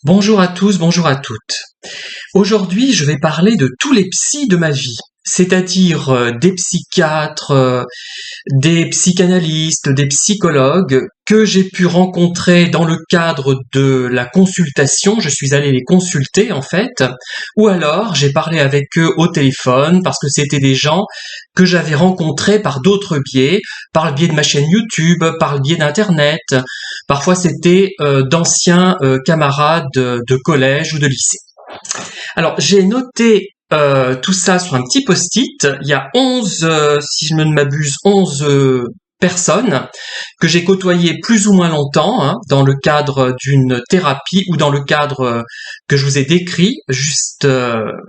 Bonjour à tous, bonjour à toutes. Aujourd'hui, je vais parler de tous les psys de ma vie, c'est-à-dire des psychiatres, des psychanalystes, des psychologues que j'ai pu rencontrer dans le cadre de la consultation. Je suis allé les consulter en fait, ou alors j'ai parlé avec eux au téléphone parce que c'était des gens que j'avais rencontrés par d'autres biais, par le biais de ma chaîne YouTube, par le biais d'Internet. Parfois c'était d'anciens camarades de collège ou de lycée. Alors j'ai noté tout ça sur un petit post-it. Il y a 11, si je ne m'abuse, 11 personnes que j'ai côtoyées plus ou moins longtemps, hein, dans le cadre d'une thérapie ou dans le cadre que je vous ai décrit juste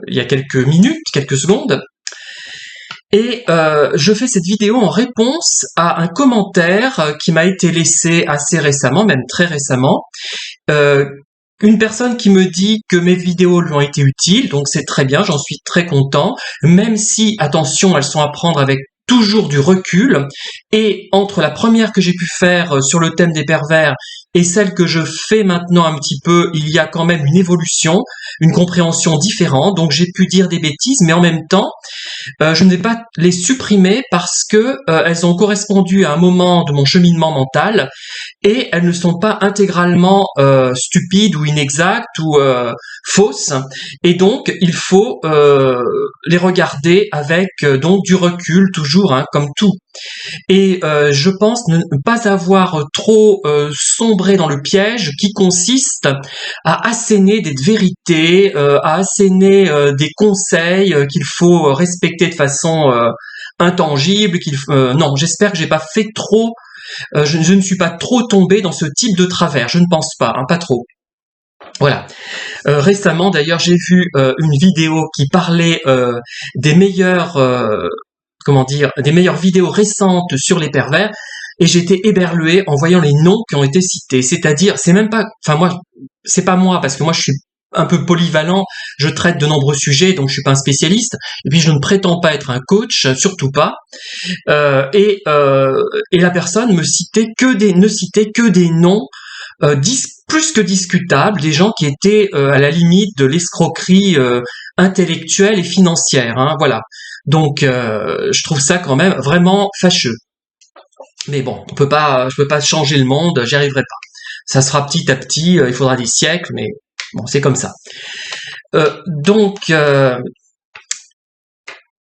il y a quelques minutes, quelques secondes. Et je fais cette vidéo en réponse à un commentaire qui m'a été laissé assez récemment, même très récemment. Une personne qui me dit que mes vidéos lui ont été utiles, donc c'est très bien, j'en suis très content, même si, attention, elles sont à prendre avec toujours du recul, et entre la première que j'ai pu faire sur le thème des pervers et celle que je fais maintenant un petit peu, il y a quand même une évolution, une compréhension différente, donc j'ai pu dire des bêtises, mais en même temps, je ne vais pas les supprimer parce que elles ont correspondu à un moment de mon cheminement mental et elles ne sont pas intégralement stupides ou inexactes ou fausses. Et donc, il faut les regarder avec donc du recul toujours, hein, comme tout. Et je pense ne pas avoir trop sombré dans le piège qui consiste à asséner des vérités, à asséner des conseils qu'il faut respecter de façon intangible. Non, j'espère que j'ai pas fait trop. Je ne suis pas trop tombé dans ce type de travers. Je ne pense pas, hein, pas trop. Voilà. Récemment, d'ailleurs, j'ai vu une vidéo qui parlait des meilleures des meilleures vidéos récentes sur les pervers, et j'étais éberlué en voyant les noms qui ont été cités. C'est-à-dire, c'est même pas, enfin moi, c'est pas moi, parce que moi je suis un peu polyvalent, je traite de nombreux sujets, donc je suis pas un spécialiste, et puis je ne prétends pas être un coach, surtout pas. Et la personne ne citait que des noms plus que discutables, des gens qui étaient à la limite de l'escroquerie intellectuelle et financière, hein, voilà. Donc je trouve ça quand même vraiment fâcheux. Mais bon, je peux pas changer le monde, j'y arriverai pas. Ça sera petit à petit, il faudra des siècles, mais bon, c'est comme ça.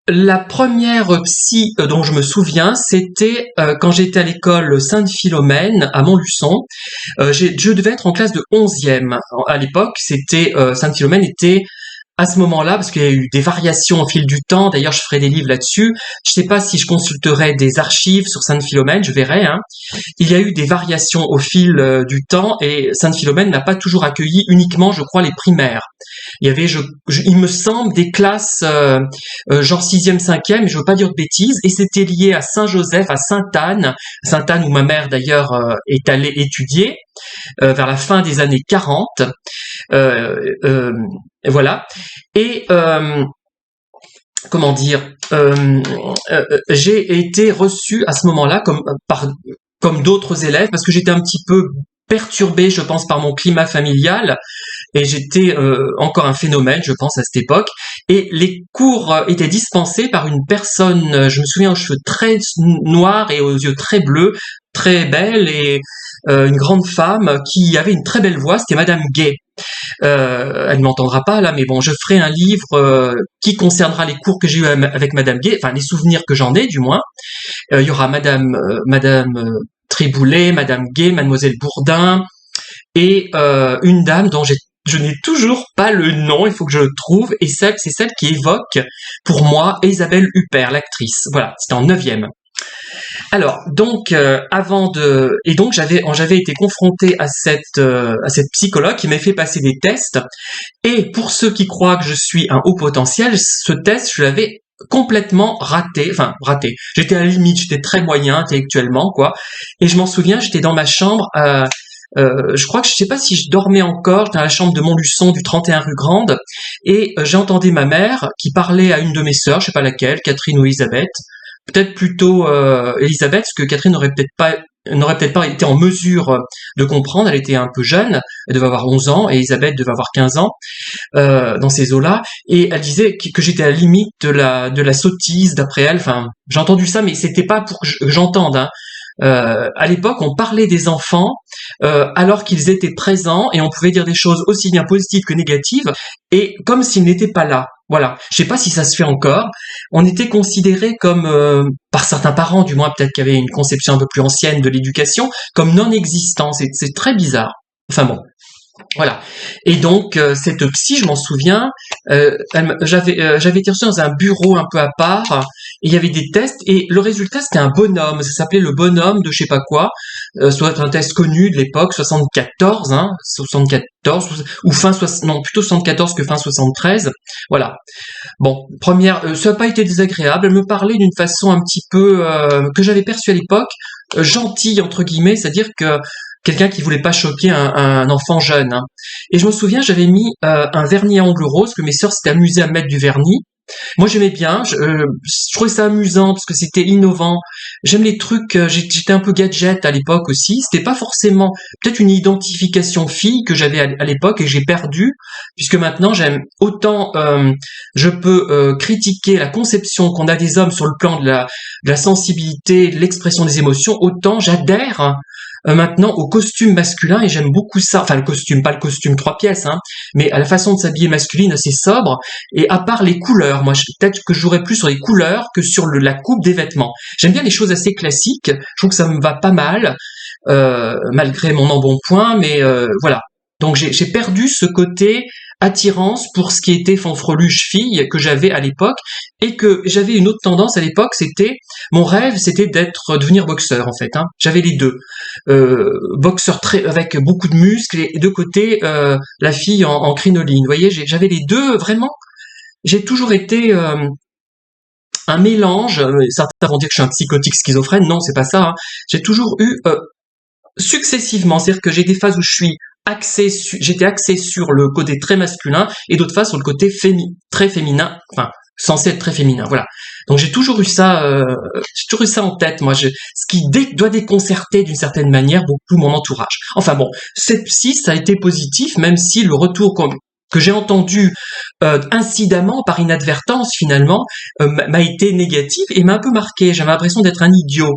La première psy dont je me souviens, c'était quand j'étais à l'école Sainte-Philomène à Montluçon. Je devais être en classe de 11e. À l'époque, Sainte-Philomène était à ce moment-là, parce qu'il y a eu des variations au fil du temps, d'ailleurs je ferai des livres là-dessus, je sais pas si je consulterai des archives sur Sainte-Philomène, je verrai, hein. Il y a eu des variations au fil du temps, et Sainte-Philomène n'a pas toujours accueilli uniquement, je crois, les primaires. Il y avait, il me semble, des classes genre 6e, 5e, je veux pas dire de bêtises, et c'était lié à Saint-Joseph, à Sainte-Anne où ma mère d'ailleurs est allée étudier, vers la fin des années 40. Voilà. Et comment dire, j'ai été reçu à ce moment-là comme d'autres élèves, parce que j'étais un petit peu perturbé, je pense, par mon climat familial, et j'étais encore un phénomène, je pense, à cette époque, et les cours étaient dispensés par une personne, je me souviens, aux cheveux très noirs et aux yeux très bleus, très belle, et une grande femme qui avait une très belle voix, c'était Madame Gay. Elle ne m'entendra pas là, mais bon, je ferai un livre qui concernera les cours que j'ai eu avec Madame Gay, enfin les souvenirs que j'en ai du moins. Il y aura Madame Triboulet, Madame Gay, Mademoiselle Bourdin, et une dame dont je n'ai toujours pas le nom, il faut que je le trouve, et c'est celle qui évoque pour moi Isabelle Huppert, l'actrice. Voilà, c'était en 9e. Alors, donc, j'avais été confronté à cette psychologue qui m'a fait passer des tests, et pour ceux qui croient que je suis un haut potentiel, ce test, je l'avais complètement raté. J'étais à la limite, j'étais très moyen intellectuellement, quoi, et je m'en souviens, j'étais dans ma chambre, je crois que je sais pas si je dormais encore, j'étais dans la chambre de Montluçon du 31 rue Grande, et j'entendais ma mère qui parlait à une de mes sœurs, je sais pas laquelle, Catherine ou Elisabeth, peut-être plutôt Elisabeth, parce que Catherine n'aurait peut-être pas n'aurait peut-être pas été en mesure de comprendre. Elle était un peu jeune, elle devait avoir 11 ans, et Elisabeth devait avoir 15 ans, dans ces eaux-là, et elle disait que j'étais à la limite de la sottise d'après elle. Enfin, j'ai entendu ça, mais c'était pas pour que j'entende, hein. À l'époque, on parlait des enfants alors qu'ils étaient présents, et on pouvait dire des choses aussi bien positives que négatives, et comme s'ils n'étaient pas là. Voilà. Je sais pas si ça se fait encore. On était considérés comme, par certains parents, du moins peut-être qu'il y avait une conception un peu plus ancienne de l'éducation, comme non existants. C'est très bizarre. Enfin bon. Voilà. Et donc cette psy, je m'en souviens, j'avais été reçue dans un bureau un peu à part, et il y avait des tests, et le résultat c'était un bonhomme, ça s'appelait le bonhomme de je sais pas quoi, soit un test connu de l'époque, 74, hein, 74 ou fin non, plutôt 74 que fin 73. Voilà. Bon, première, ça n'a pas été désagréable. Elle me parlait d'une façon un petit peu que j'avais perçue à l'époque, gentille entre guillemets, c'est-à-dire que quelqu'un qui voulait pas choquer un enfant jeune, hein. Et je me souviens, j'avais mis un vernis à ongles roses, que mes sœurs s'étaient amusées à mettre du vernis. Moi, j'aimais bien, je trouvais ça amusant parce que c'était innovant. J'aime les trucs, j'étais un peu gadget à l'époque aussi. C'était pas forcément peut-être une identification fille que j'avais à l'époque et que j'ai perdu, puisque maintenant j'aime autant, je peux critiquer la conception qu'on a des hommes sur le plan de la sensibilité, de l'expression des émotions, autant j'adhère, hein, maintenant au costume masculin, et j'aime beaucoup ça. Enfin, le costume, pas le costume 3 pièces, hein, mais à la façon de s'habiller masculine assez sobre, et à part les couleurs. Moi, peut-être que je jouerais plus sur les couleurs que sur la coupe des vêtements. J'aime bien les choses assez classiques, je trouve que ça me va pas mal, malgré mon embonpoint, mais voilà. Donc j'ai perdu ce côté attirance pour ce qui était fanfreluche fille que j'avais à l'époque, et que j'avais une autre tendance à l'époque, c'était mon rêve, c'était devenir boxeur en fait, hein. J'avais les deux, boxeur très avec beaucoup de muscles, et de côté la fille en crinoline. Vous voyez, j'avais les deux vraiment. J'ai toujours été un mélange. Certains vont dire que je suis un psychotique schizophrène. Non, c'est pas ça, hein. J'ai toujours eu successivement, c'est-à-dire que j'ai des phases où j'étais axé sur le côté très masculin, et d'autres phases sur le côté très féminin, enfin censé être très féminin. Voilà. Donc j'ai toujours eu ça en tête. Moi, ce qui doit déconcerter d'une certaine manière beaucoup mon entourage. Enfin bon, cette psy, ça a été positif, même si le retour que j'ai entendu incidemment, par inadvertance finalement, m'a été négatif et m'a un peu marqué. J'avais l'impression d'être un idiot,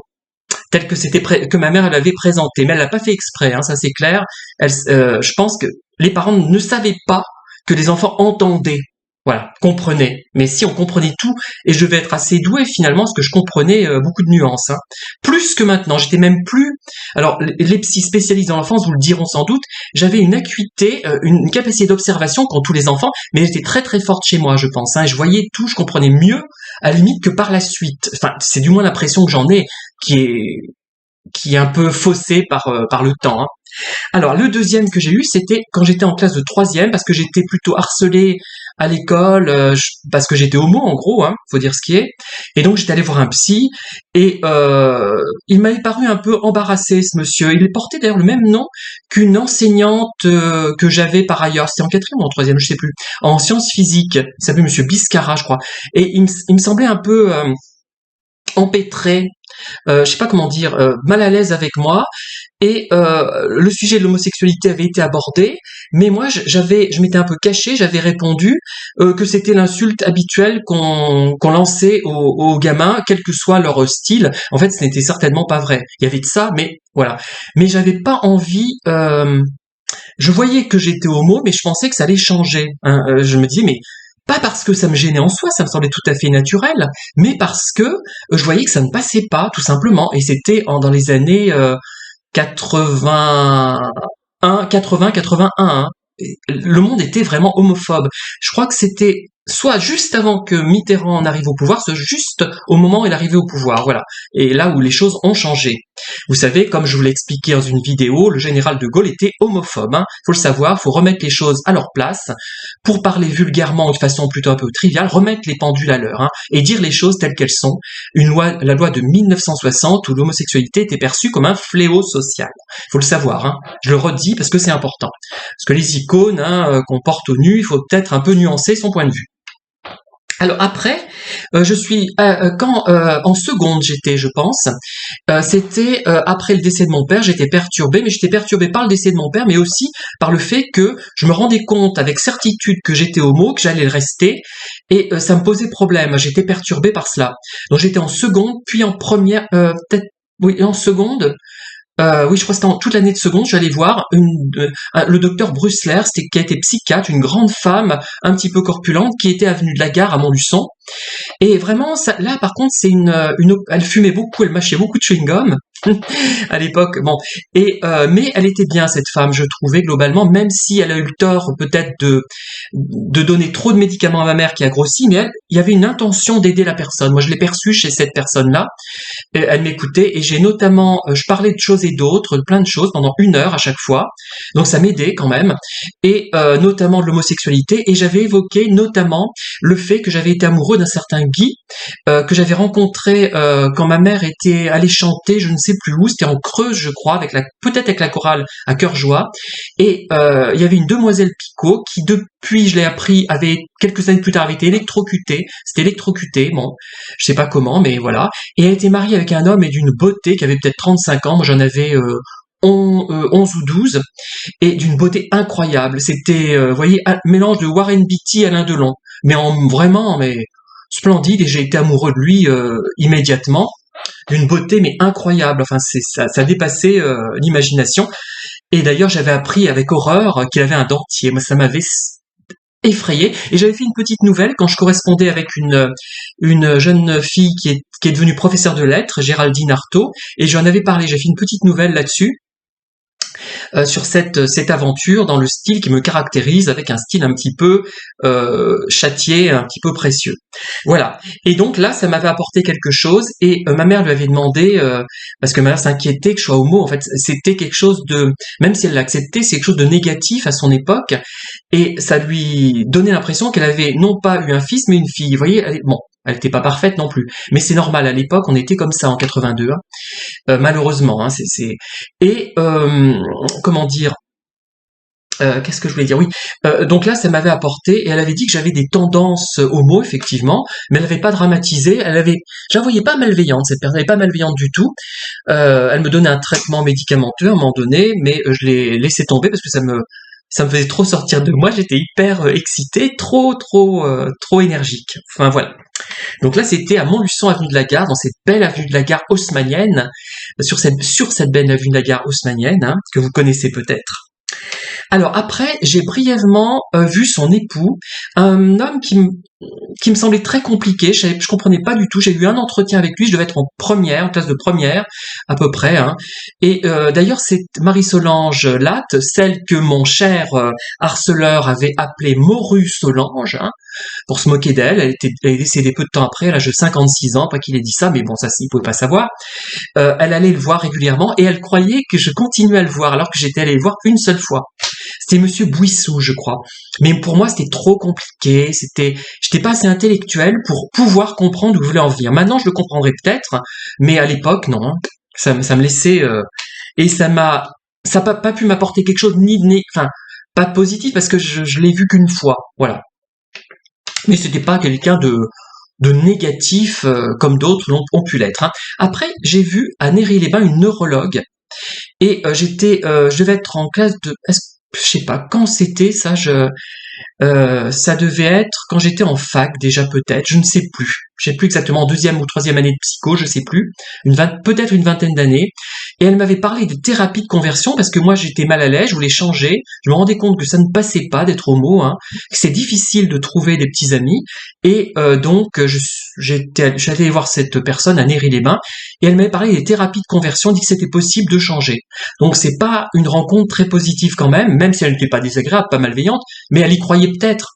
tel que que ma mère l'avait présenté, mais elle l'a pas fait exprès, hein, ça c'est clair. Je pense que les parents ne savaient pas que les enfants entendaient, voilà, comprenaient. Mais si on comprenait tout, et je devais être assez doué finalement, parce que je comprenais beaucoup de nuances, hein. Plus que maintenant, j'étais même plus. Alors les psy spécialistes dans l'enfance vous le diront sans doute. J'avais une acuité, une capacité d'observation qu'ont tous les enfants, mais elle était très très forte chez moi, je pense, hein. Je voyais tout, je comprenais mieux à la limite que par la suite. Enfin, c'est du moins l'impression que j'en ai, qui est un peu faussée par le temps, hein. Alors, le deuxième que j'ai eu, c'était quand j'étais en classe de troisième, parce que j'étais plutôt harcelé à l'école, parce que j'étais homo, en gros, hein, faut dire ce qui est. Et donc, j'étais allé voir un psy, et il m'avait paru un peu embarrassé, ce monsieur. Il portait d'ailleurs le même nom qu'une enseignante que j'avais par ailleurs. C'était en quatrième ou en troisième, je sais plus. En sciences physiques. Il s'appelait monsieur Biscara, je crois. Et il me semblait un peu empêtré, je sais pas comment dire, mal à l'aise avec moi, et le sujet de l'homosexualité avait été abordé, mais moi je m'étais un peu caché, j'avais répondu que c'était l'insulte habituelle qu'on lançait aux gamins, quel que soit leur style. En fait, ce n'était certainement pas vrai. Il y avait de ça, mais voilà. Mais j'avais pas envie. Je voyais que j'étais homo, mais je pensais que ça allait changer, hein. Je me disais, mais pas parce que ça me gênait en soi, ça me semblait tout à fait naturel, mais parce que je voyais que ça ne passait pas, tout simplement. Et c'était dans les années 80, 81, hein. Le monde était vraiment homophobe. Je crois que c'était soit juste avant que Mitterrand en arrive au pouvoir, soit juste au moment où il arrivait au pouvoir, voilà. Et là où les choses ont changé. Vous savez, comme je vous l'ai expliqué dans une vidéo, le général de Gaulle était homophobe, hein. Faut le savoir, faut remettre les choses à leur place, pour parler vulgairement ou de façon plutôt un peu triviale, remettre les pendules à l'heure, hein, et dire les choses telles qu'elles sont. La loi de 1960 où l'homosexualité était perçue comme un fléau social. Faut le savoir, hein. Je le redis parce que c'est important. Parce que les icônes, hein, qu'on porte au nu, il faut peut-être un peu nuancer son point de vue. Alors après, je suis quand en seconde j'étais, je pense, c'était après le décès de mon père, j'étais perturbée, mais j'étais perturbée par le décès de mon père, mais aussi par le fait que je me rendais compte avec certitude que j'étais homo, que j'allais le rester, et ça me posait problème. J'étais perturbée par cela. Donc j'étais en seconde, puis en première, peut-être oui, en seconde. Oui, je crois que c'était en toute l'année de seconde, j'allais voir le docteur Brusler, qui a été psychiatre, une grande femme un petit peu corpulente, qui était avenue de la Gare à Montluçon. Et vraiment, ça, là, par contre, elle fumait beaucoup, elle mâchait beaucoup de chewing-gum à l'époque. Bon, mais elle était bien cette femme, je trouvais globalement, même si elle a eu le tort peut-être de donner trop de médicaments à ma mère qui a grossi, mais il y avait une intention d'aider la personne. Moi, je l'ai perçue chez cette personne-là. Elle m'écoutait et j'ai notamment, je parlais de choses et d'autres, de plein de choses pendant 1 heure à chaque fois. Donc ça m'aidait quand même, et notamment de l'homosexualité. Et j'avais évoqué notamment le fait que j'avais été amoureux d'un certain Guy que j'avais rencontré quand ma mère était allée chanter, je ne sais plus où, c'était en Creuse, je crois, peut-être avec la chorale à Cœur Joie. Et il y avait une demoiselle Picot qui, depuis, je l'ai appris, avait quelques années plus tard avait été électrocutée. C'était électrocuté, bon, je sais pas comment, mais voilà. Et elle était mariée avec un homme et d'une beauté qui avait peut-être 35 ans. Moi, j'en avais 11 ou 12, et d'une beauté incroyable. C'était, vous voyez, un mélange de Warren Beatty et Alain Delon, mais vraiment, mais splendide, et j'ai été amoureux de lui immédiatement, d'une beauté mais incroyable. Enfin, ça dépassait l'imagination. Et d'ailleurs, j'avais appris avec horreur qu'il avait un dentier. Moi, ça m'avait effrayé. Et j'avais fait une petite nouvelle quand je correspondais avec une jeune fille qui est devenue professeure de lettres, Géraldine Artaud, et j'en avais parlé. J'ai fait une petite nouvelle là-dessus. Sur cette aventure dans le style qui me caractérise, avec un style un petit peu châtié, un petit peu précieux. Voilà. Et donc là, ça m'avait apporté quelque chose, et ma mère lui avait demandé, parce que ma mère s'inquiétait que je sois homo, en fait, c'était quelque chose de, même si elle l'acceptait, c'est quelque chose de négatif à son époque, et ça lui donnait l'impression qu'elle avait non pas eu un fils, mais une fille. Vous voyez, bon, elle n'était pas parfaite non plus, mais c'est normal, à l'époque, on était comme ça en 82, hein. Malheureusement, hein, et comment dire, qu'est-ce que je voulais dire? Oui, donc là, ça m'avait apporté, et elle avait dit que j'avais des tendances homo, effectivement, mais elle n'avait pas dramatisé. Je la voyais pas malveillante, cette personne, elle n'est pas malveillante du tout. Elle me donnait un traitement médicamenteux à un moment donné, mais je l'ai laissé tomber parce que ça me faisait trop sortir de moi. J'étais hyper excitée, trop énergique. Enfin voilà. Donc là, c'était à Montluçon, avenue de la Gare, dans cette belle avenue de la Gare haussmannienne, sur cette belle avenue de la Gare haussmannienne, hein, que vous connaissez peut-être. Alors après, j'ai brièvement vu son époux, un homme qui me semblait très compliqué, je comprenais pas du tout. J'ai eu un entretien avec lui, je devais être en classe de première, à peu près, hein. Et d'ailleurs, c'est Marie-Solange Latte, celle que mon cher harceleur avait appelée Morue Solange, hein, pour se moquer d'elle. Elle est décédée peu de temps après, à l'âge de 56 ans, pas qu'il ait dit ça, mais bon, ça, il pouvait pas savoir. Elle allait le voir régulièrement, et elle croyait que je continuais à le voir, alors que j'étais allé le voir une seule fois. C'était Monsieur Bouissou, je crois. Mais pour moi, c'était trop compliqué. J'étais pas assez intellectuel pour pouvoir comprendre où je voulais en venir. Maintenant, je le comprendrais peut-être, mais à l'époque, non. Ça me laissait, et ça n'a pas pu m'apporter quelque chose enfin, pas de positif, parce que je l'ai vu qu'une fois. Voilà. Mais c'était pas quelqu'un de négatif comme d'autres ont pu l'être, hein. Après, j'ai vu à Néry-les-Bains une neurologue, et je devais être en classe de, je sais pas quand c'était ça, ça devait être quand j'étais en fac déjà, peut-être, je ne sais plus. Je sais plus exactement, en 2e ou 3e année de psycho, je sais plus. Peut-être une vingtaine d'années. Et elle m'avait parlé de thérapie de conversion, parce que moi j'étais mal à l'aise, je voulais changer. Je me rendais compte que ça ne passait pas d'être homo, hein, que c'est difficile de trouver des petits amis. Et donc j'allais voir cette personne à Néry-les-Bains, et elle m'avait parlé des thérapies de conversion, dit que c'était possible de changer. Donc c'est pas une rencontre très positive quand même si elle n'était pas désagréable, pas malveillante, mais elle y croyait peut-être.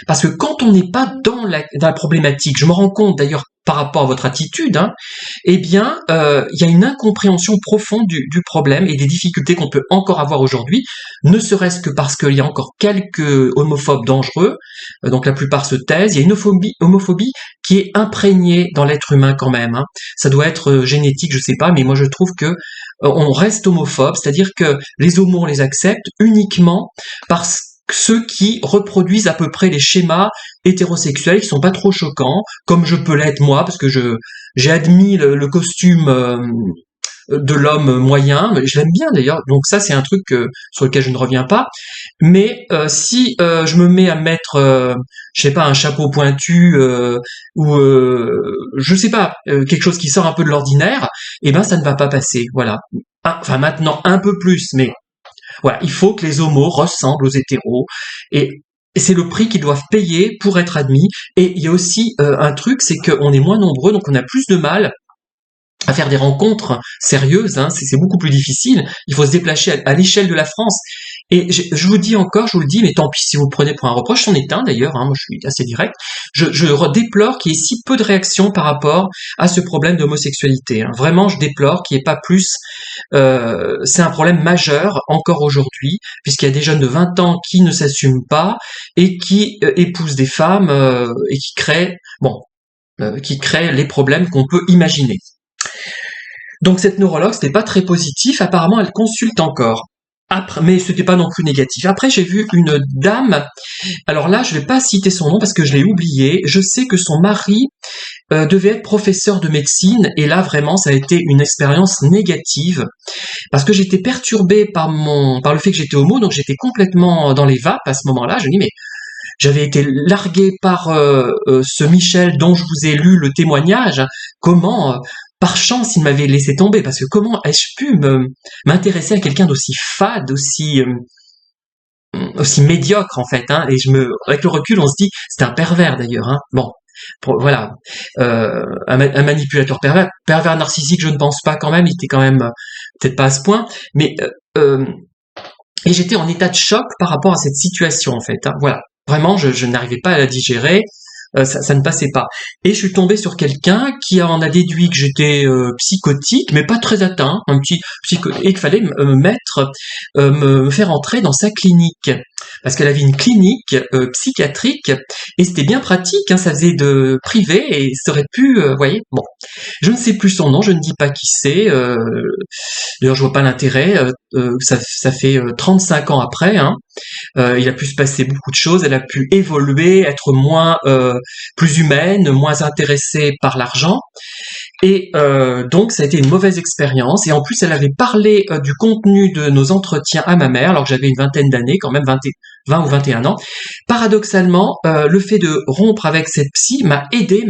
Parce que quand on n'est pas dans la problématique, je me rends compte d'ailleurs par rapport à votre attitude, hein, eh bien, il y a une incompréhension profonde du problème et des difficultés qu'on peut encore avoir aujourd'hui, ne serait-ce que parce qu'il y a encore quelques homophobes dangereux, donc la plupart se taisent. Il y a une homophobie qui est imprégnée dans l'être humain quand même, hein. Ça doit être génétique, je sais pas, mais moi je trouve que on reste homophobe, c'est-à-dire que les homos on les accepte uniquement parce ceux qui reproduisent à peu près les schémas hétérosexuels qui sont pas trop choquants, comme je peux l'être moi, parce que j'ai admis le costume de l'homme moyen, je l'aime bien d'ailleurs, donc ça c'est un truc sur lequel je ne reviens pas, mais si je me mets à mettre, je sais pas, un chapeau pointu, ou je sais pas, quelque chose qui sort un peu de l'ordinaire, eh ben ça ne va pas passer, voilà. Enfin maintenant un peu plus, mais voilà, il faut que les homos ressemblent aux hétéros, et c'est le prix qu'ils doivent payer pour être admis. Et il y a aussi un truc, c'est qu'on est moins nombreux, donc on a plus de mal à faire des rencontres sérieuses, hein, c'est beaucoup plus difficile. Il faut se déplacer à l'échelle de la France. Et je vous dis encore, je vous le dis, mais tant pis si vous prenez pour un reproche, c'en est un d'ailleurs, hein, moi je suis assez direct, je déplore qu'il y ait si peu de réactions par rapport à ce problème d'homosexualité. Hein. Vraiment, je déplore qu'il n'y ait pas plus. C'est un problème majeur encore aujourd'hui, puisqu'il y a des jeunes de 20 ans qui ne s'assument pas et qui épousent des femmes et qui créent les problèmes qu'on peut imaginer. Donc cette neurologue, c'était pas très positif. Apparemment, elle consulte encore. Après, mais c'était pas non plus négatif. Après, j'ai vu une dame. Alors là, je vais pas citer son nom parce que je l'ai oublié. Je sais que son mari devait être professeur de médecine et là, vraiment, ça a été une expérience négative parce que j'étais perturbée par le fait que j'étais homo, donc j'étais complètement dans les vapes à ce moment-là. Je me dis mais j'avais été larguée par ce Michel dont je vous ai lu le témoignage. Comment par chance, il m'avait laissé tomber, parce que comment ai-je pu m'intéresser à quelqu'un d'aussi fade, aussi médiocre en fait, hein, et avec le recul, on se dit, c'est un pervers d'ailleurs, hein. Bon, voilà, un manipulateur pervers narcissique, je ne pense pas quand même, il était quand même peut-être pas à ce point, mais et j'étais en état de choc par rapport à cette situation en fait, hein, voilà, vraiment, je n'arrivais pas à la digérer. Ça ne passait pas. Et je suis tombé sur quelqu'un qui en a déduit que j'étais psychotique, mais pas très atteint, un petit et qu'il fallait me faire entrer dans sa clinique. Parce qu'elle avait une clinique psychiatrique, et c'était bien pratique, hein, ça faisait de privé, et ça aurait pu, voyez, bon. Je ne sais plus son nom, je ne dis pas qui c'est, d'ailleurs je vois pas l'intérêt, ça fait 35 ans après, hein. Il a pu se passer beaucoup de choses, elle a pu évoluer, être plus humaine, moins intéressée par l'argent, et donc ça a été une mauvaise expérience, et en plus elle avait parlé du contenu de nos entretiens à ma mère, alors que j'avais une vingtaine d'années, quand même 20 ou 21 ans. Paradoxalement, le fait de rompre avec cette psy m'a aidé,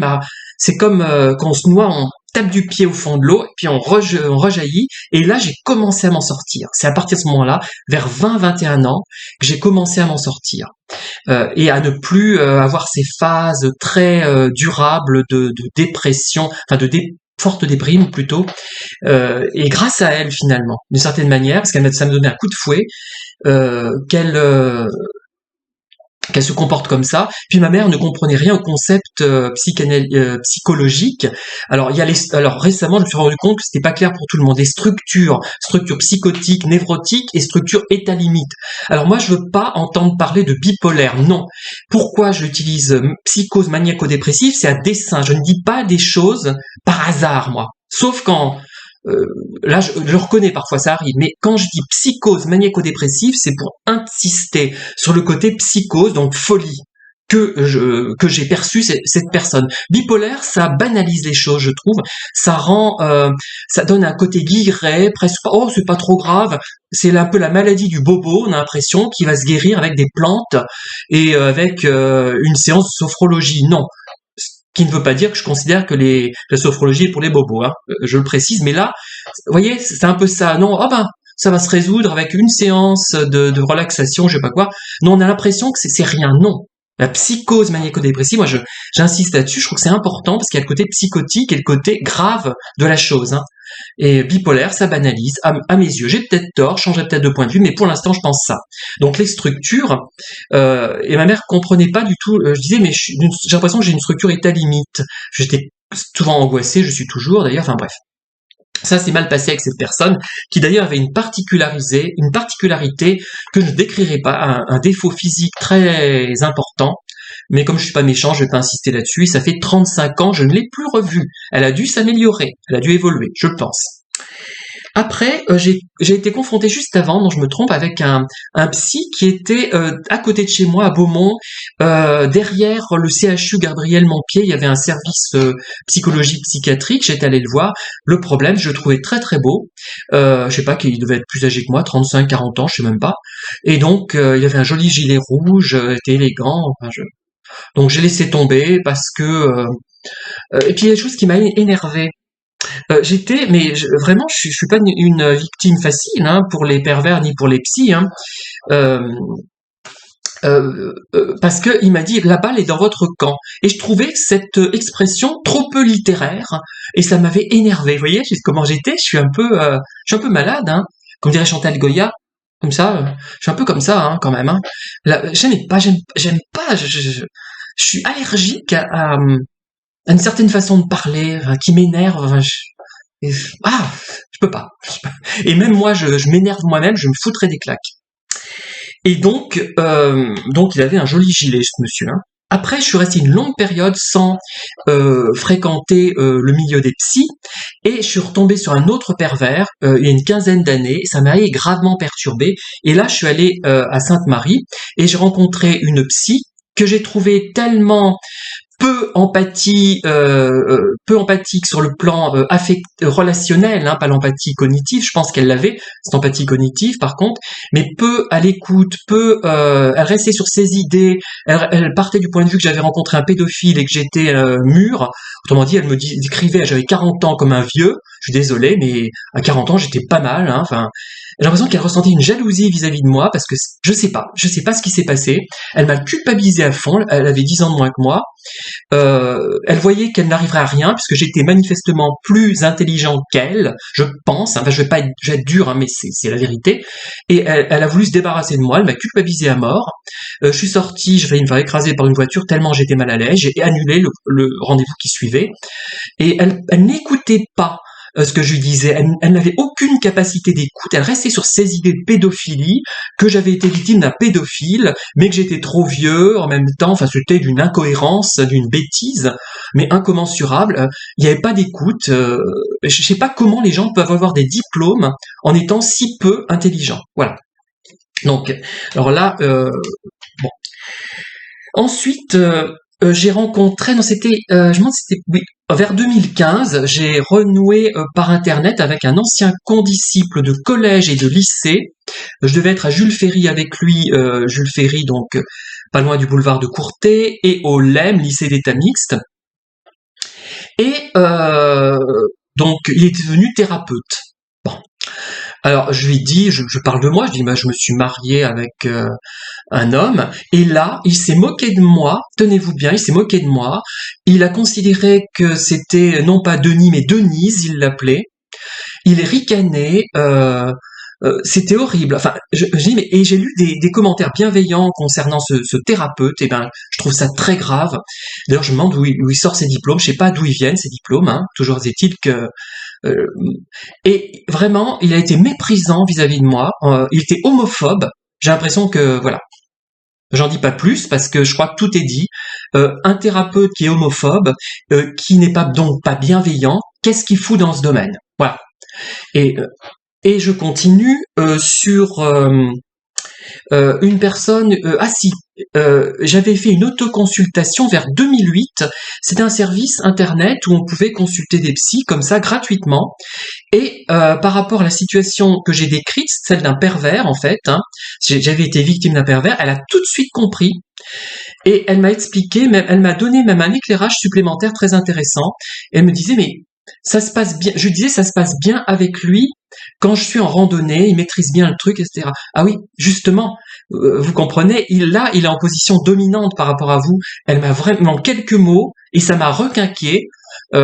c'est comme quand on se noie, on tape du pied au fond de l'eau, et puis on rejaillit, et là j'ai commencé à m'en sortir. C'est à partir de ce moment-là, vers 20-21 ans, que j'ai commencé à m'en sortir. Et à ne plus avoir ces phases très durables de dépression, enfin forte déprime plutôt, et grâce à elle finalement, d'une certaine manière, parce ça me donnait un coup de fouet, qu'elle se comporte comme ça. Puis ma mère ne comprenait rien au concept psychologique. Alors récemment, je me suis rendu compte que c'était pas clair pour tout le monde. Les structures psychotiques, névrotiques et structures état limite. Alors moi, je veux pas entendre parler de bipolaire, non. Pourquoi j'utilise psychose maniaco-dépressive? C'est à dessein. Je ne dis pas des choses par hasard, moi. Sauf quand là, je le reconnais, parfois ça arrive, mais quand je dis psychose maniaco-dépressive, c'est pour insister sur le côté psychose, donc folie, que j'ai perçu cette personne. Bipolaire, ça banalise les choses, je trouve. Ça donne un côté guilleret, presque, oh, c'est pas trop grave. C'est un peu la maladie du bobo, on a l'impression, qui va se guérir avec des plantes et avec une séance de sophrologie. Non. Qui ne veut pas dire que je considère que la sophrologie est pour les bobos, hein. Je le précise, mais là, vous voyez, c'est un peu ça. Non, ça va se résoudre avec une séance de relaxation, je sais pas quoi. Non, on a l'impression que c'est rien. Non. La psychose maniaco-dépressive, moi j'insiste là-dessus, je trouve que c'est important parce qu'il y a le côté psychotique et le côté grave de la chose, hein. Et bipolaire, ça banalise, à mes yeux. J'ai peut-être tort, je changerai peut-être de point de vue, mais pour l'instant, je pense ça. Donc les structures, et ma mère comprenait pas du tout, je disais, mais j'ai l'impression que j'ai une structure état limite. J'étais souvent angoissé, je suis toujours d'ailleurs, enfin bref. Ça s'est mal passé avec cette personne, qui d'ailleurs avait une particularité que je ne décrirai pas, un défaut physique très important, mais comme je suis pas méchant, je vais pas insister là-dessus, ça fait 35 ans, je ne l'ai plus revue. Elle a dû s'améliorer, elle a dû évoluer, je pense. Après, j'ai été confronté juste avant, non je me trompe, avec un psy qui était à côté de chez moi à Beaumont, derrière le CHU Gabriel Montpied, il y avait un service psychologie psychiatrique, j'étais allé le voir. Le problème, je le trouvais très très beau. Je sais pas, qu'il devait être plus âgé que moi, 35, 40 ans, je sais même pas. Et donc, il avait un joli gilet rouge, était élégant. Enfin, donc j'ai laissé tomber parce que... et puis il y a des choses qui m'a énervé. Vraiment, je suis pas une victime facile hein, pour les pervers ni pour les psys. Hein. Euh, Parce que il m'a dit la balle est dans votre camp et je trouvais cette expression trop peu littéraire et ça m'avait énervé. Vous voyez comment j'étais, je suis un peu malade, hein, comme dirait Chantal Goya, comme ça. Je suis un peu comme ça hein, quand même. Hein. J'aime pas. Je suis allergique à une certaine façon de parler qui m'énerve. Je peux pas. Et même moi, je m'énerve moi-même, je me foutrais des claques. Et donc il avait un joli gilet, ce monsieur. Hein. Après, je suis resté une longue période sans fréquenter le milieu des psys, et je suis retombé sur un autre pervers il y a une quinzaine d'années. Ça m'a gravement perturbé. Et là, je suis allé à Sainte-Marie et j'ai rencontré une psy que j'ai trouvée tellement peu empathique sur le plan relationnel, hein, pas l'empathie cognitive. Je pense qu'elle l'avait, cette empathie cognitive par contre, mais peu à l'écoute, elle restait sur ses idées. Elle partait du point de vue que j'avais rencontré un pédophile et que j'étais mûr. Autrement dit, elle me décrivait, j'avais 40 ans comme un vieux. Je suis désolé, mais à 40 ans, j'étais pas mal. Hein, enfin, j'ai l'impression qu'elle ressentait une jalousie vis-à-vis de moi parce que je sais pas ce qui s'est passé. Elle m'a culpabilisé à fond. Elle avait 10 ans de moins que moi. Elle voyait qu'elle n'arriverait à rien puisque j'étais manifestement plus intelligent qu'elle, je pense. Enfin, je vais être dur, hein, mais c'est la vérité. Et elle a voulu se débarrasser de moi. Elle m'a culpabilisé à mort. Je suis sorti, j'ai failli me faire écraser par une voiture tellement j'étais mal à l'aise. J'ai annulé le rendez-vous qui suivait. Et elle n'écoutait pas ce que je lui disais. Elle n'avait aucune capacité d'écoute. Elle restait sur ses idées de pédophilie, que j'avais été victime d'un pédophile, mais que j'étais trop vieux en même temps. Enfin, c'était d'une incohérence, d'une bêtise, mais incommensurable. Il n'y avait pas d'écoute. Je sais pas comment les gens peuvent avoir des diplômes en étant si peu intelligents. Voilà. Donc, alors là, bon. Ensuite, j'ai rencontré, non c'était, je me demande si c'était, oui, vers 2015, j'ai renoué par internet avec un ancien condisciple de collège et de lycée. Je devais être à Jules Ferry avec lui, Jules Ferry donc pas loin du boulevard de Courtet, et au LEM, lycée d'état mixte. Et donc il est devenu thérapeute. Bon. Alors je lui dis, je parle de moi, je dis je me suis marié avec un homme, et là il s'est moqué de moi, tenez-vous bien, il s'est moqué de moi, il a considéré que c'était non pas Denis mais Denise, il l'appelait, il est ricané, c'était horrible. Enfin, je dis mais et j'ai lu des commentaires bienveillants concernant ce thérapeute. Et ben, je trouve ça très grave. D'ailleurs, je me demande où il sort ses diplômes. Je sais pas d'où ils viennent ces diplômes. Hein. Toujours est-il que et vraiment, il a été méprisant vis-à-vis de moi. Il était homophobe. J'ai l'impression que voilà. J'en dis pas plus parce que je crois que tout est dit. Un thérapeute qui est homophobe, qui n'est pas donc pas bienveillant, qu'est-ce qu'il fout dans ce domaine? Voilà. Et je continue sur une personne. J'avais fait une autoconsultation vers 2008. C'était un service internet où on pouvait consulter des psys comme ça gratuitement. Et par rapport à la situation que j'ai décrite, celle d'un pervers en fait, hein, j'avais été victime d'un pervers, elle a tout de suite compris. Et elle m'a expliqué, elle m'a donné même un éclairage supplémentaire très intéressant. Et elle me disait mais ça se passe bien. Je disais ça se passe bien avec lui quand je suis en randonnée, il maîtrise bien le truc, etc. Ah oui, justement, vous comprenez, il est en position dominante par rapport à vous. Elle m'a vraiment quelques mots et ça m'a requinqué.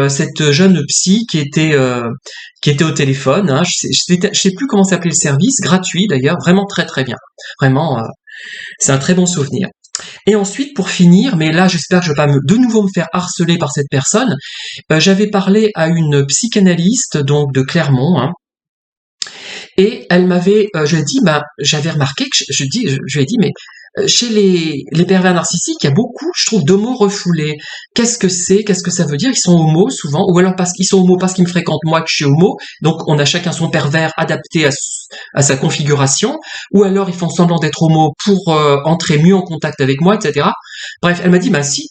Cette jeune psy qui était au téléphone. Hein, je sais plus comment s'appelait le service, gratuit d'ailleurs, vraiment très très bien. Vraiment, c'est un très bon souvenir. Et ensuite, pour finir, mais là j'espère que je vais pas de nouveau me faire harceler par cette personne, j'avais parlé à une psychanalyste donc de Clermont, hein, et elle m'avait, je lui ai dit, j'avais remarqué que je lui ai dit, mais chez les pervers narcissiques, il y a beaucoup, je trouve, d'homos refoulés. Qu'est-ce que c'est? Qu'est-ce que ça veut dire? Ils sont homos souvent, ou alors parce qu'ils sont homos parce qu'ils me fréquentent moi que je suis homo, donc on a chacun son pervers adapté à sa configuration, ou alors ils font semblant d'être homo pour entrer mieux en contact avec moi, etc. Bref, elle m'a dit, bah si,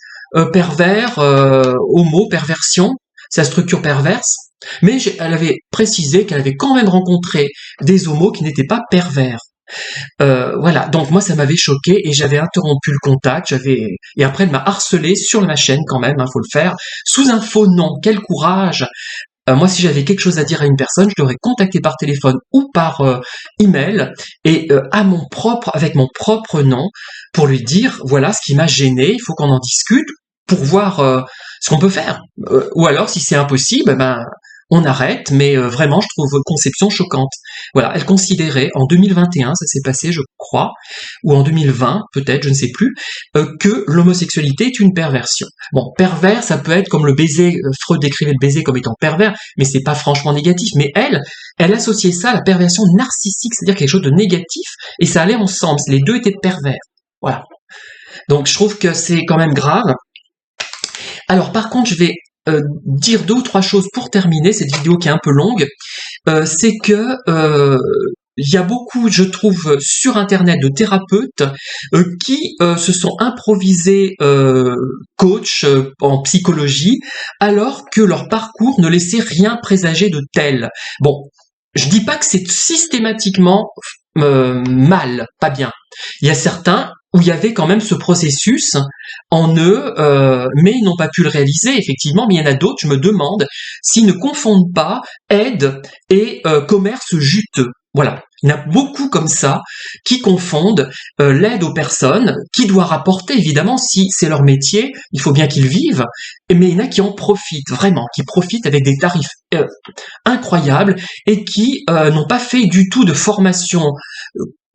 pervers, homo, perversion, sa structure perverse, mais elle avait précisé qu'elle avait quand même rencontré des homos qui n'étaient pas pervers. Voilà, donc moi ça m'avait choqué et j'avais interrompu le contact, et après elle m'a harcelé sur ma chaîne quand même, faut le faire, sous un faux nom. Quel courage! Moi si j'avais quelque chose à dire à une personne, je l'aurais contacté par téléphone ou par email et avec mon propre nom pour lui dire voilà ce qui m'a gêné, il faut qu'on en discute pour voir ce qu'on peut faire. Ou alors si c'est impossible, ben on arrête, mais vraiment, je trouve conception choquante. Voilà, elle considérait, en 2021, ça s'est passé, je crois, ou en 2020, peut-être, je ne sais plus, que l'homosexualité est une perversion. Bon, pervers, ça peut être comme le baiser, Freud décrivait le baiser comme étant pervers, mais c'est pas franchement négatif. Mais elle associait ça à la perversion narcissique, c'est-à-dire quelque chose de négatif, et ça allait ensemble, les deux étaient pervers. Voilà. Donc je trouve que c'est quand même grave. Alors par contre, je vais dire 2 ou 3 choses pour terminer cette vidéo qui est un peu longue. C'est que il y a beaucoup, je trouve, sur Internet de thérapeutes qui se sont improvisés coach en psychologie, alors que leur parcours ne laissait rien présager de tel. Bon, je dis pas que c'est systématiquement mal, pas bien. Il y a certains où il y avait quand même ce processus en eux, mais ils n'ont pas pu le réaliser, effectivement, mais il y en a d'autres, je me demande s'ils ne confondent pas aide et commerce juteux. Voilà. Il y en a beaucoup comme ça qui confondent l'aide aux personnes, qui doit rapporter, évidemment, si c'est leur métier, il faut bien qu'ils vivent, mais il y en a qui en profitent, vraiment, qui profitent avec des tarifs incroyables et qui n'ont pas fait du tout de formation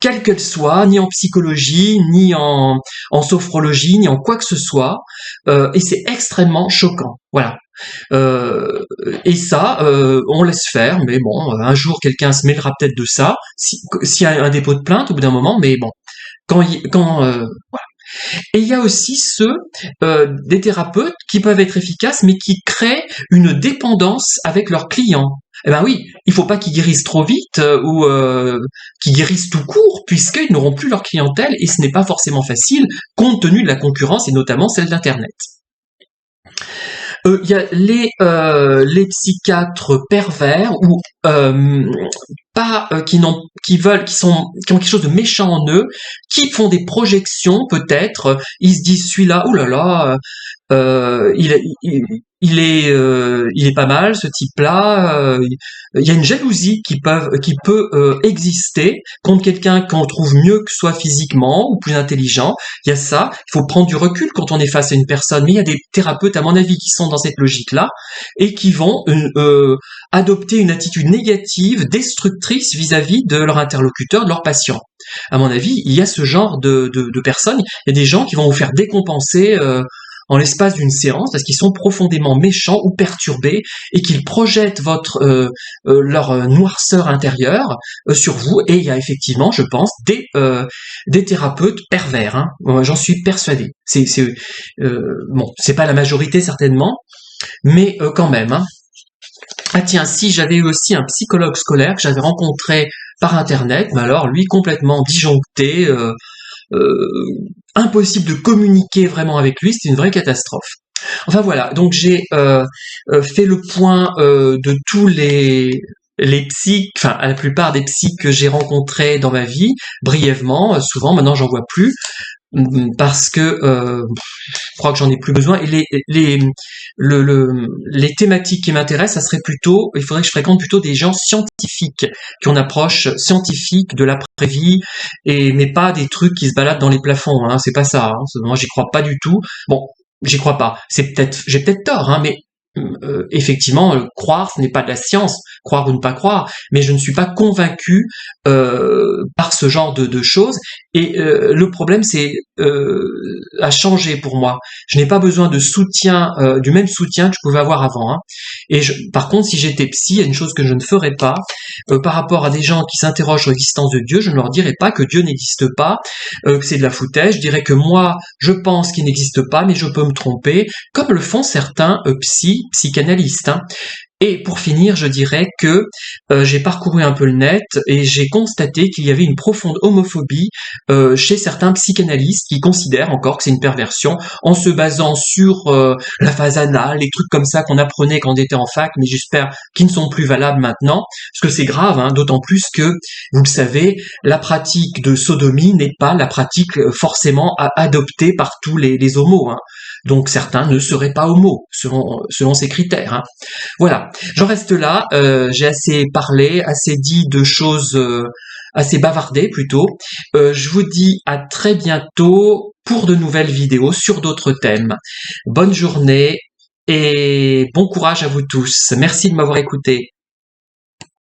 quelle qu'elle soit, ni en psychologie, ni en sophrologie, ni en quoi que ce soit, et c'est extrêmement choquant. Voilà. Et ça, on laisse faire, mais bon, un jour quelqu'un se mêlera peut-être de ça, s'il y a un dépôt de plainte au bout d'un moment, mais bon, voilà. Et il y a aussi ceux des thérapeutes qui peuvent être efficaces, mais qui créent une dépendance avec leurs clients. Eh ben oui, il faut pas qu'ils guérissent trop vite ou qu'ils guérissent tout court, puisqu'ils n'auront plus leur clientèle, et ce n'est pas forcément facile, compte tenu de la concurrence, et notamment celle d'Internet. Il y a les psychiatres pervers ou pas qui ont quelque chose de méchant en eux, qui font des projections peut-être. Ils se disent celui-là, oh là là, il est pas mal ce type-là. Il y a une jalousie qui peut exister contre quelqu'un qu'on trouve mieux que soi physiquement ou plus intelligent. Il y a ça. Il faut prendre du recul quand on est face à une personne. Mais il y a des thérapeutes, à mon avis, qui sont dans cette logique-là et qui vont adopter une attitude négative, destructrice vis-à-vis de leur interlocuteur, de leur patient. À mon avis, il y a ce genre de personnes. Il y a des gens qui vont vous faire décompenser en l'espace d'une séance parce qu'ils sont profondément méchants ou perturbés et qu'ils projettent leur noirceur intérieure sur vous. Et il y a effectivement, je pense, des thérapeutes pervers. Hein. J'en suis persuadé. Bon, c'est pas la majorité certainement, mais quand même. Hein. Ah tiens, si j'avais eu aussi un psychologue scolaire que j'avais rencontré par internet, mais alors lui complètement disjoncté, impossible de communiquer vraiment avec lui, c'était une vraie catastrophe. Enfin voilà, donc j'ai fait le point de tous les psys, enfin la plupart des psys que j'ai rencontrés dans ma vie, brièvement, souvent, maintenant j'en vois plus, parce que je crois que j'en ai plus besoin. Et les thématiques qui m'intéressent, ça serait plutôt, il faudrait que je fréquente plutôt des gens scientifiques, qui ont une approche scientifique de l'après-vie, mais pas des trucs qui se baladent dans les plafonds, hein, c'est pas ça, hein, moi j'y crois pas du tout. Bon, j'y crois pas, j'ai peut-être tort, hein, mais effectivement, croire, ce n'est pas de la science, croire ou ne pas croire, mais je ne suis pas convaincu par ce genre de choses. Et le problème, c'est à changer pour moi. Je n'ai pas besoin de soutien, du même soutien que je pouvais avoir avant. Hein. Et par contre, si j'étais psy, il y a une chose que je ne ferais pas par rapport à des gens qui s'interrogent sur l'existence de Dieu. Je ne leur dirais pas que Dieu n'existe pas, que c'est de la foutaise. Je dirais que moi, je pense qu'il n'existe pas, mais je peux me tromper, comme le font certains psychanalystes. Hein. Et pour finir, je dirais que j'ai parcouru un peu le net et j'ai constaté qu'il y avait une profonde homophobie chez certains psychanalystes qui considèrent encore que c'est une perversion en se basant sur la phase anale, les trucs comme ça qu'on apprenait quand on était en fac, mais j'espère qu'ils ne sont plus valables maintenant, parce que c'est grave, hein, d'autant plus que, vous le savez, la pratique de sodomie n'est pas la pratique forcément adoptée par tous les homos. Hein. Donc certains ne seraient pas homo, selon ces critères. Hein. Voilà, j'en reste là, j'ai assez parlé, assez dit de choses, assez bavardé plutôt. Je vous dis à très bientôt pour de nouvelles vidéos sur d'autres thèmes. Bonne journée et bon courage à vous tous. Merci de m'avoir écouté.